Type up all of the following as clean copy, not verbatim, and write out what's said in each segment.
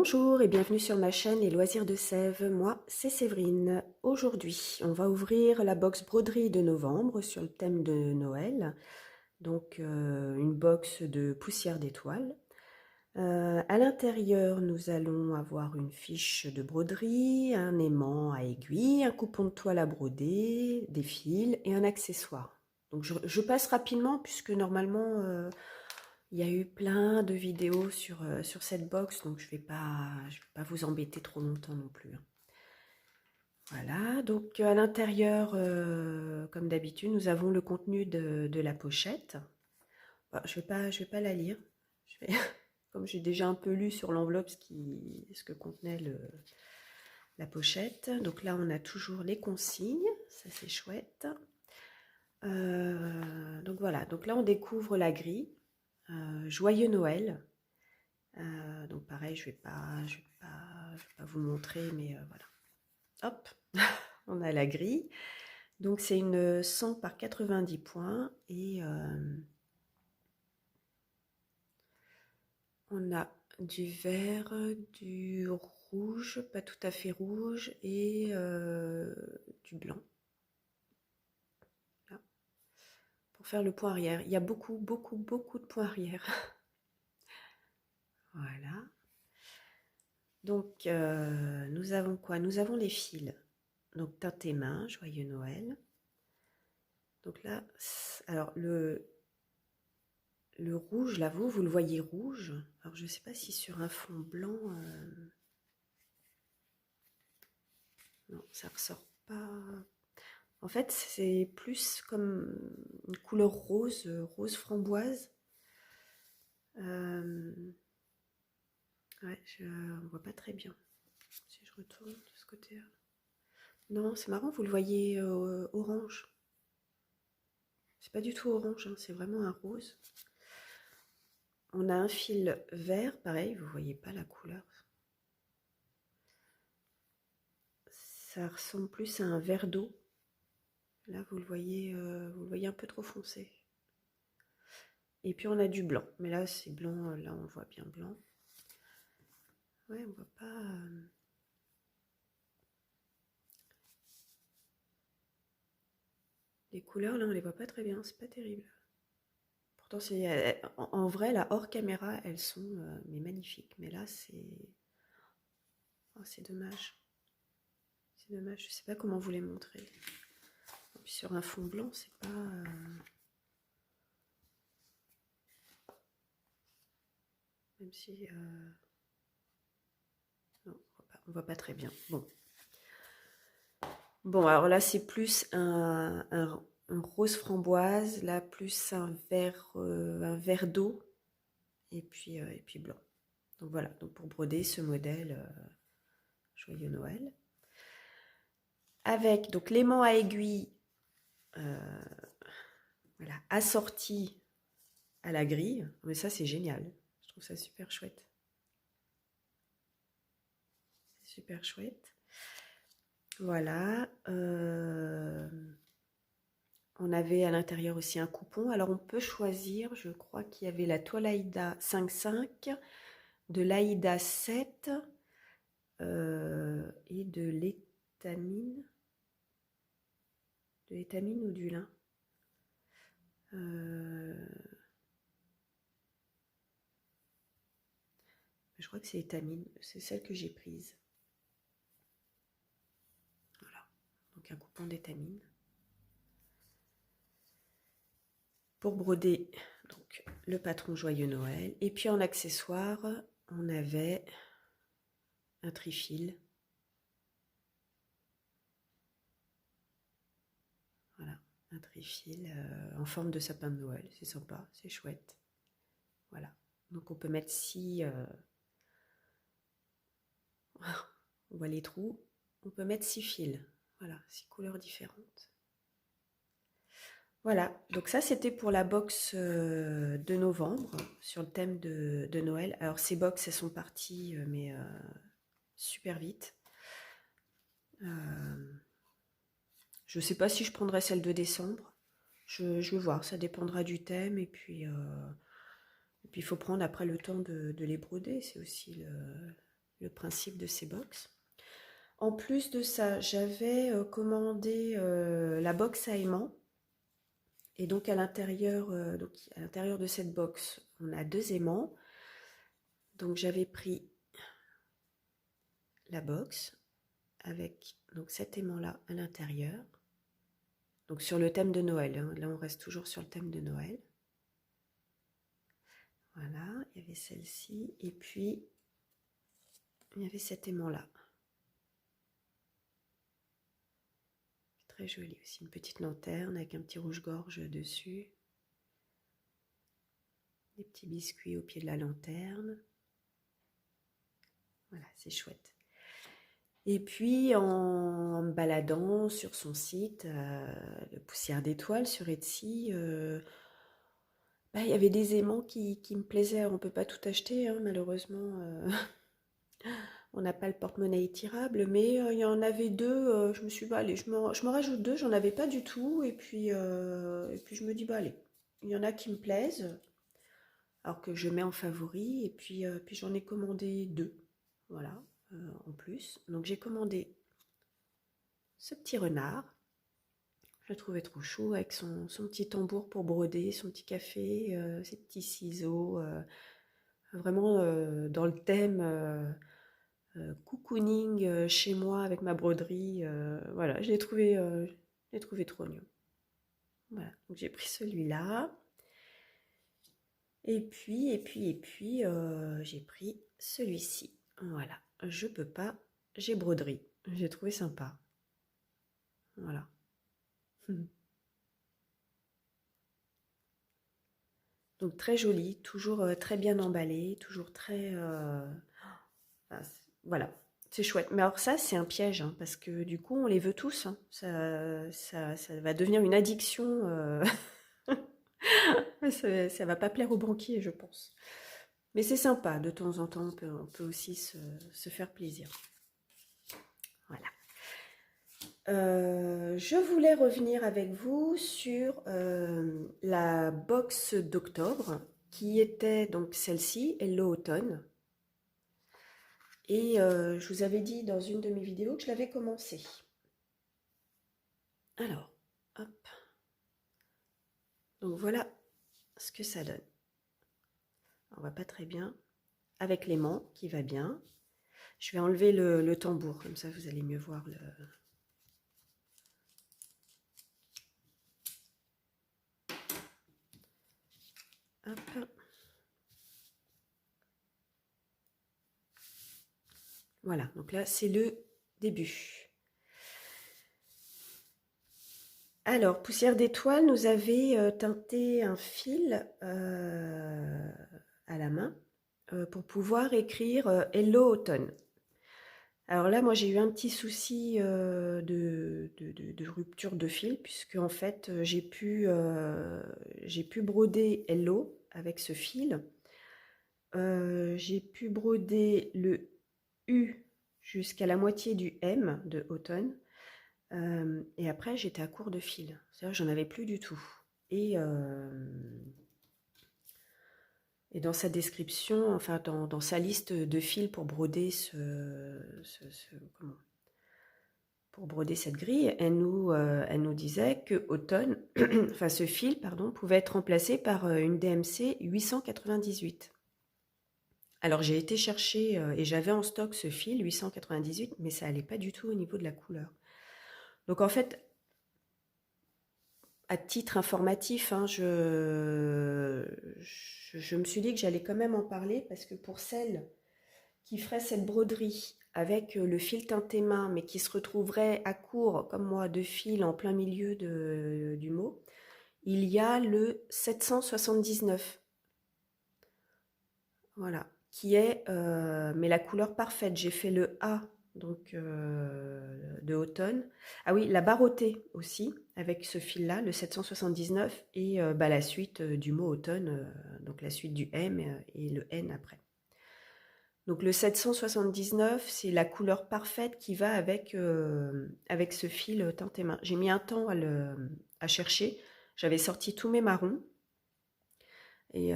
Bonjour et bienvenue sur ma chaîne Les Loisirs de Sève. Moi, c'est Séverine. Aujourd'hui, on va ouvrir la box broderie de novembre sur le thème de Noël. Donc, une box de poussière d'étoiles. À l'intérieur, nous allons avoir une fiche de broderie, un aimant à aiguille, un coupon de toile à broder, des fils et un accessoire. Donc, je passe rapidement puisque normalement, il y a eu plein de vidéos sur cette box, donc je vais pas vous embêter trop longtemps non plus, hein. Voilà, donc à l'intérieur, comme d'habitude, nous avons le contenu de la pochette. Bon, je vais pas la lire. Je vais, comme j'ai déjà un peu lu sur l'enveloppe ce que contenait la pochette. Donc là, on a toujours les consignes, ça c'est chouette. Donc voilà, donc là on découvre la grille. Joyeux Noël. Donc pareil, je vais pas vous montrer, mais voilà. Hop, on a la grille. Donc c'est une 100 par 90 points et on a du vert, du rouge, pas tout à fait rouge, et du blanc. Là, pour faire le point arrière. Il y a beaucoup de points arrière. Voilà. Donc nous avons quoi? Nous avons les fils. Donc teint tes mains, joyeux Noël. Donc là, alors le rouge, là, vous le voyez rouge. Alors je ne sais pas si sur un fond blanc, non, ça ressort pas. En fait, c'est plus comme une couleur rose, rose framboise. Euh, ouais, on voit pas très bien. Si je retourne de ce côté-là. Non, c'est marrant, vous le voyez orange. C'est pas du tout orange, hein, c'est vraiment un rose. On a un fil vert, pareil, vous voyez pas la couleur. Ça ressemble plus à un verre d'eau. Là, vous le voyez un peu trop foncé. Et puis on a du blanc, mais là c'est blanc, là on voit bien blanc. Ouais, on voit pas. Les couleurs là, on les voit pas très bien, c'est pas terrible. Pourtant, en vrai, là hors caméra, elles sont mais magnifiques. Mais là, c'est dommage. C'est dommage, je sais pas comment vous les montrer. Et puis sur un fond blanc, c'est pas. Même si. Non, on voit pas très bien. Bon. Bon, alors là, c'est plus un rose framboise, là, plus un vert d'eau, et puis blanc. Donc voilà, donc pour broder ce modèle, joyeux Noël. Avec donc l'aimant à aiguille, voilà, assorti à la grille. Mais ça, c'est génial. Je trouve ça super chouette. C'est super chouette. Voilà. On avait à l'intérieur aussi un coupon. Alors on peut choisir, je crois qu'il y avait la toile Aïda 5,5, de l'Aïda 7 et de l'étamine. De l'étamine ou du lin. Je crois que c'est étamine, c'est celle que j'ai prise. Voilà, donc un coupon d'étamine. Pour broder donc le patron joyeux Noël. Et puis en accessoire, on avait un trifil. Voilà, un trifil en forme de sapin de Noël. C'est sympa, c'est chouette. Voilà, donc on peut mettre 6... on voit les trous. On peut mettre 6 fils. Voilà, 6 couleurs différentes. Voilà, donc ça c'était pour la box de novembre sur le thème de Noël. Alors ces box elles sont parties mais super vite. Je ne sais pas si je prendrai celle de décembre. Je vais voir, ça dépendra du thème et puis il faut prendre après le temps de les broder. C'est aussi le principe de ces box. En plus de ça, j'avais commandé la box à aimants. Et donc à l'intérieur de cette box, on a 2 aimants. Donc j'avais pris la box avec donc cet aimant-là à l'intérieur. Donc sur le thème de Noël, hein. Là on reste toujours sur le thème de Noël. Voilà, il y avait celle-ci. Et puis, il y avait cet aimant-là. Très joli aussi, une petite lanterne avec un petit rouge-gorge dessus. Des petits biscuits au pied de la lanterne. Voilà, c'est chouette. Et puis, en me baladant sur son site, de Poussière d'étoiles sur Etsy, il y avait des aimants qui me plaisaient. On ne peut pas tout acheter, hein, malheureusement. On n'a pas le porte-monnaie étirable, mais il y en avait 2. Je me suis dit, bah, allez, je me rajoute 2. J'en avais pas du tout. Et puis je me dis, bah, allez, il y en a qui me plaisent, alors que je mets en favori. Et puis j'en ai commandé 2. Voilà, en plus. Donc j'ai commandé ce petit renard. Je le trouvais trop chou avec son petit tambour pour broder, son petit café, ses petits ciseaux. Vraiment dans le thème cocooning chez moi avec ma broderie. Voilà, je l'ai trouvé trop mignon. Voilà, donc j'ai pris celui-là. Et puis, j'ai pris celui-ci. Voilà, je peux pas, j'ai broderie. J'ai trouvé sympa. Voilà. Donc très joli, toujours très bien emballé, toujours très... enfin, voilà, c'est chouette. Mais alors ça, c'est un piège, hein, parce que du coup, on les veut tous, hein. Ça va devenir une addiction. Ça va pas plaire aux banquiers, je pense. Mais c'est sympa, de temps en temps, on peut aussi se faire plaisir. Voilà. Je voulais revenir avec vous sur la box d'octobre, qui était donc celle-ci, Hello Automne. Et je vous avais dit dans une de mes vidéos que je l'avais commencé. Alors, hop. Donc voilà ce que ça donne. On voit pas très bien. Avec l'aimant qui va bien. Je vais enlever le tambour, comme ça vous allez mieux voir le... Hop. Voilà, donc là c'est le début. Alors, Poussière d'étoiles nous avait teinté un fil à la main pour pouvoir écrire Hello Automne. Alors là, moi j'ai eu un petit souci de rupture de fil, puisque en fait j'ai pu broder Hello avec ce fil. J'ai pu broder le U jusqu'à la moitié du M de automne. Et après, j'étais à court de fil. C'est-à-dire que j'en avais plus du tout. Et, et dans sa description, enfin dans sa liste de fils pour broder pour broder cette grille, elle nous disait que automne, enfin ce fil, pardon, pouvait être remplacé par une DMC 898. Alors j'ai été chercher et j'avais en stock ce fil 898, mais ça allait pas du tout au niveau de la couleur. Donc en fait, à titre informatif, hein, je me suis dit que j'allais quand même en parler parce que pour celles qui feraient cette broderie avec le fil teinté main, mais qui se retrouveraient à court, comme moi, de fil en plein milieu du mot, il y a le 779. Voilà, qui est, mais la couleur parfaite. J'ai fait le A, donc de automne. Ah oui, la barotée aussi, avec ce fil-là, le 779, et la suite du mot automne, donc la suite du M et le N après. Donc le 779, c'est la couleur parfaite qui va avec ce fil teinté main. J'ai mis un temps à chercher. J'avais sorti tous mes marrons. Et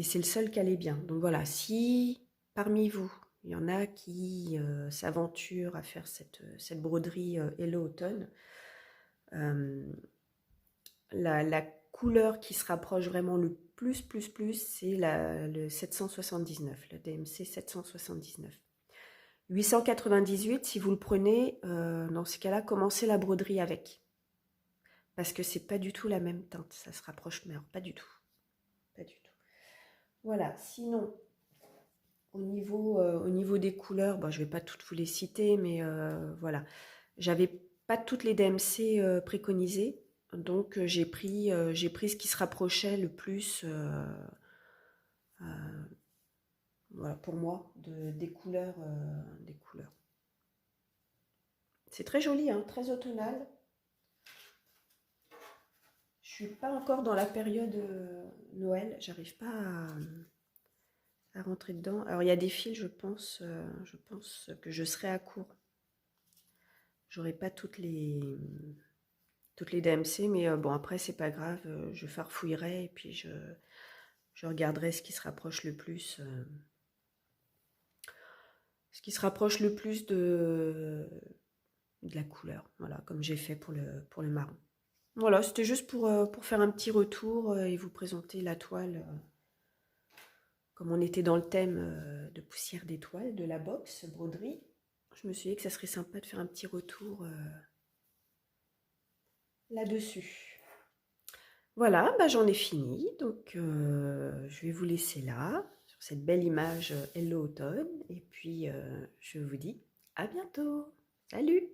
c'est le seul qui allait bien. Donc voilà, si parmi vous, Il y en a qui s'aventurent à faire cette broderie Hello Automne. La couleur qui se rapproche vraiment le plus, c'est le 779, le DMC 779. 898, si vous le prenez, dans ce cas-là, commencez la broderie avec. Parce que c'est pas du tout la même teinte, ça se rapproche, mais alors pas du tout. Pas du tout. Voilà, sinon, au niveau des couleurs, bon, je vais pas toutes vous les citer, mais voilà. J'avais pas toutes les DMC préconisées, donc j'ai pris ce qui se rapprochait le plus, voilà, pour moi, des couleurs, des couleurs. C'est très joli, hein, très automnal. Je suis pas encore dans la période Noël, j'arrive pas à rentrer dedans. Alors il y a des fils, je pense que je serai à court. J'aurai pas toutes les DMC, mais bon après c'est pas grave, je farfouillerai et puis je regarderai ce qui se rapproche le plus. Ce qui se rapproche le plus de la couleur, voilà, comme j'ai fait pour le marron. Voilà, c'était juste pour faire un petit retour et vous présenter la toile. Comme on était dans le thème de poussière d'étoiles de la box broderie, je me suis dit que ça serait sympa de faire un petit retour là-dessus. Voilà, bah j'en ai fini, donc je vais vous laisser là, sur cette belle image Hello Automne, et puis je vous dis à bientôt. Salut!